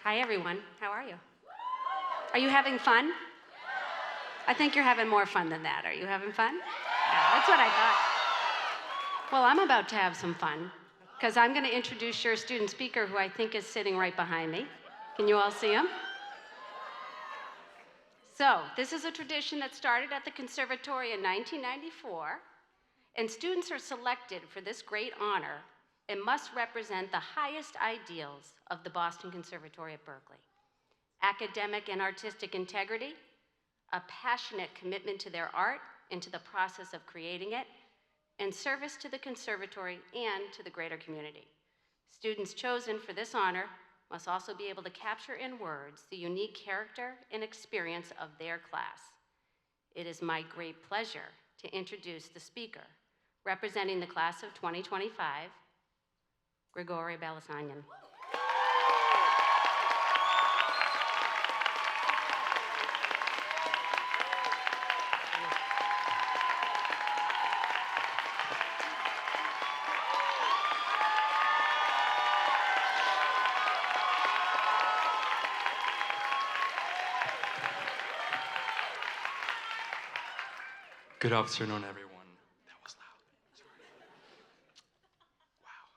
Hi, everyone. How are you? Are you having fun? I think you're having more fun than that. Are you having fun? Yeah, that's what I thought. Well, I'm about to have some fun because I'm going to introduce your student speaker who I think is sitting right behind me. Can you all see him? So, this is a tradition that started at the Conservatory in 1994, and students are selected for this great honor and must represent the highest ideals of the Boston Conservatory at Berklee. Academic and artistic integrity, a passionate commitment to their art and to the process of creating it, and service to the conservatory and to the greater community. Students chosen for this honor must also be able to capture in words the unique character and experience of their class. It is my great pleasure to introduce the speaker representing the class of 2025, Grigori Balasanyan. Good afternoon, everyone. That was loud. Sorry. Wow.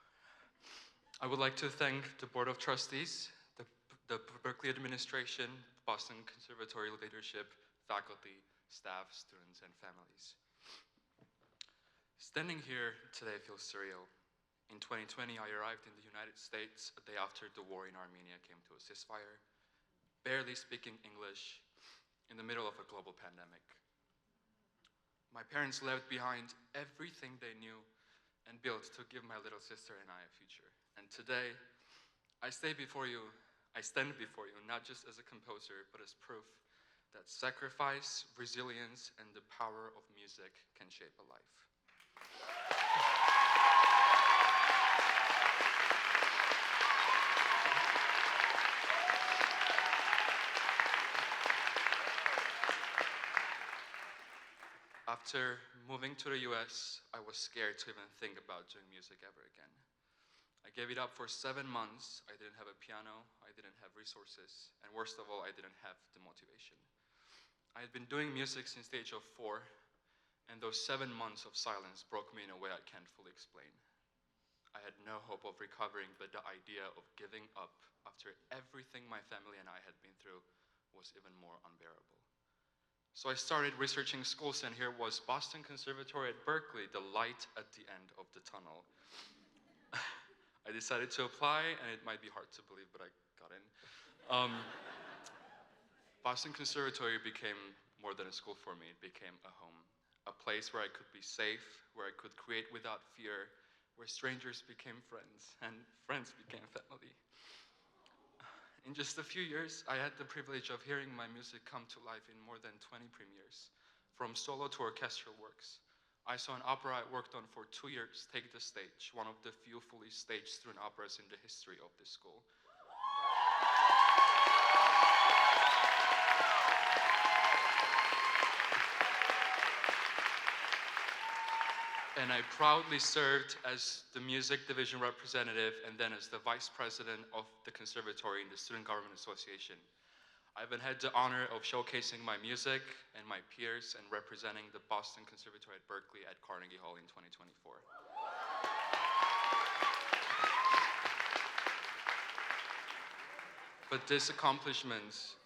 I would like to thank the Board of Trustees, the Berklee administration, Boston Conservatory leadership, faculty, staff, students, and families. Standing here today feels surreal. In 2020, I arrived in the United States a day after the war in Armenia came to a ceasefire, barely speaking English, in the middle of a global pandemic. My parents left behind everything they knew and built to give my little sister and I a future. And today, I stand before you not just as a composer, but as proof that sacrifice, resilience, and the power of music can shape a life. After moving to the US, I was scared to even think about doing music ever again. I gave it up for 7 months. I didn't have a piano, I didn't have resources, and worst of all, I didn't have the motivation. I had been doing music since the age of 4, and those 7 months of silence broke me in a way I can't fully explain. I had no hope of recovering, but the idea of giving up after everything my family and I had been through was even more unbearable. So I started researching schools, and here was Boston Conservatory at Berklee, the light at the end of the tunnel. I decided to apply, and it might be hard to believe, but I got in. Boston Conservatory became more than a school for me. It became a home, a place where I could be safe, where I could create without fear, where strangers became friends, and friends became family. In just a few years, I had the privilege of hearing my music come to life in more than 20 premieres, from solo to orchestral works. I saw an opera I worked on for 2 years take the stage, one of the few fully staged student operas in the history of this school. And I proudly served as the music division representative and then as the vice president of the conservatory in the Student Government Association. I've had the honor of showcasing my music and my peers and representing the Boston Conservatory at Berklee at Carnegie Hall in 2024. But these accomplishments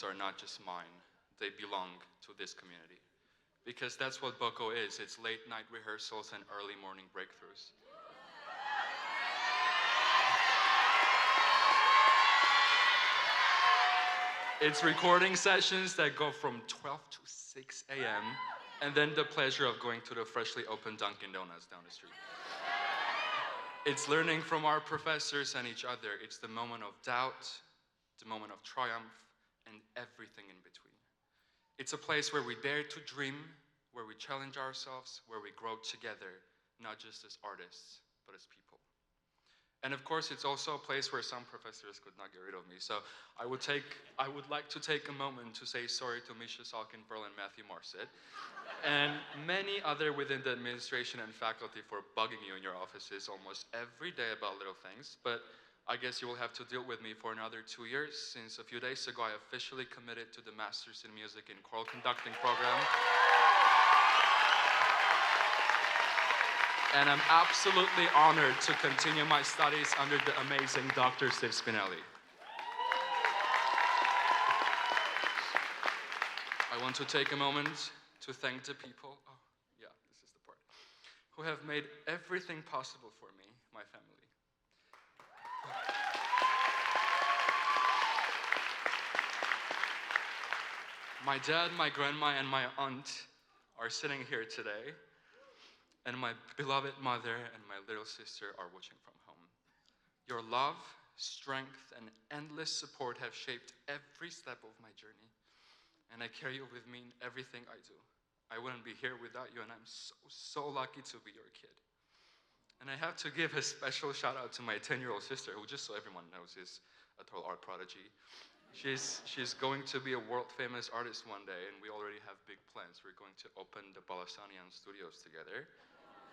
are not just mine. They belong to this community. Because that's what BOCO is. It's late night rehearsals and early morning breakthroughs. It's recording sessions that go from 12 to 6 a.m. and then the pleasure of going to the freshly opened Dunkin' Donuts down the street. It's learning from our professors and each other. It's the moment of doubt, the moment of triumph, and everything in between. It's a place where we dare to dream, where we challenge ourselves, where we grow together, not just as artists, but as people. And of course, it's also a place where some professors could not get rid of me. So I would like to take a moment to say sorry to Misha Salkin-Pearl and Matthew Marset, and many other within the administration and faculty for bugging you in your offices almost every day about little things. But I guess you will have to deal with me for another 2 years, since a few days ago I officially committed to the Masters in Music in Choral Conducting program. And I'm absolutely honored to continue my studies under the amazing Dr. Steve Spinelli. I want to take a moment to thank the people, this is the part, who have made everything possible for me, my family. My dad, my grandma, and my aunt are sitting here today, and my beloved mother and my little sister are watching from home. Your love, strength, and endless support have shaped every step of my journey, and I carry you with me in everything I do. I wouldn't be here without you, and I'm so lucky to be your kid. And I have to give a special shout out to my 10-year-old sister, who, just so everyone knows, is a total art prodigy. She's going to be a world-famous artist one day, and we already have big plans. We're going to open the Balasanyan studios together.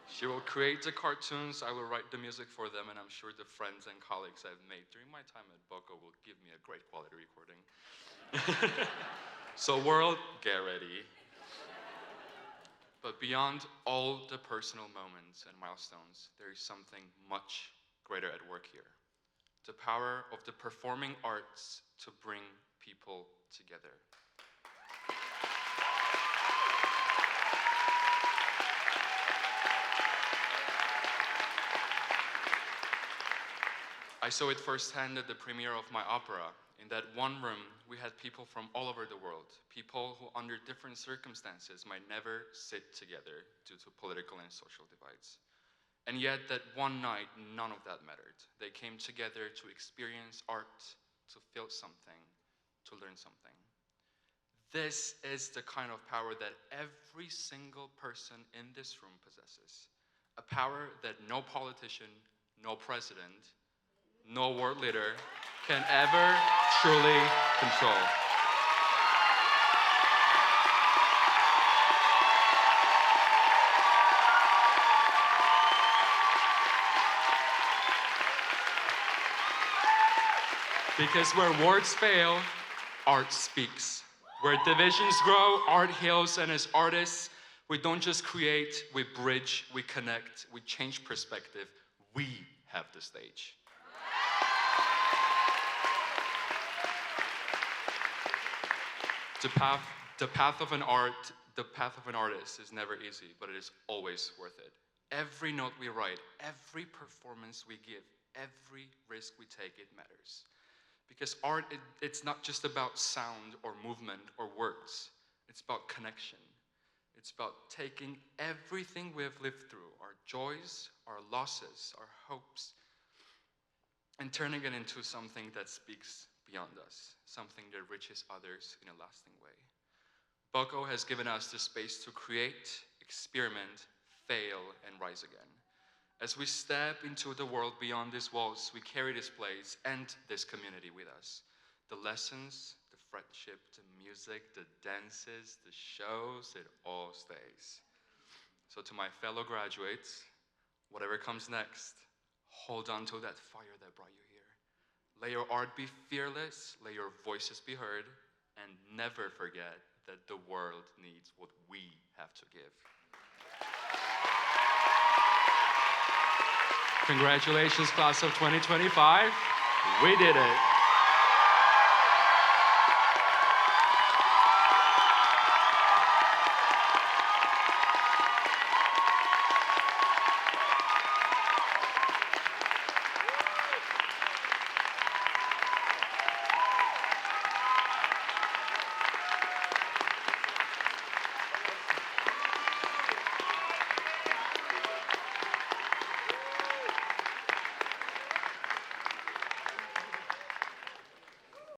She will create the cartoons, I will write the music for them, and I'm sure the friends and colleagues I've made during my time at Boko will give me a great quality recording. So world, get ready. But beyond all the personal moments and milestones, there is something much greater at work here. The power of the performing arts to bring people together. I saw it firsthand at the premiere of my opera. In that one room, we had people from all over the world, people who under different circumstances might never sit together due to political and social divides. And yet that one night, none of that mattered. They came together to experience art, to feel something, to learn something. This is the kind of power that every single person in this room possesses. A power that no politician, no president, no world leader can ever truly control. Because where words fail, art speaks. Where divisions grow, art heals, and as artists, we don't just create, we bridge, we connect, we change perspective. We have the stage. The path of an artist is never easy, but it is always worth it. Every note we write, every performance we give, every risk we take, it matters. Because art, it's not just about sound or movement or words. It's about connection. It's about taking everything we have lived through, our joys, our losses, our hopes, and turning it into something that speaks beyond us, something that reaches others in a lasting way. Boko has given us the space to create, experiment, fail, and rise again. As we step into the world beyond these walls, we carry this place and this community with us. The lessons, the friendship, the music, the dances, the shows, it all stays. So to my fellow graduates, whatever comes next, hold on to that fire that brought you here. Let your art be fearless, let your voices be heard, and never forget that the world needs what we have to give. Congratulations, class of 2025. We did it.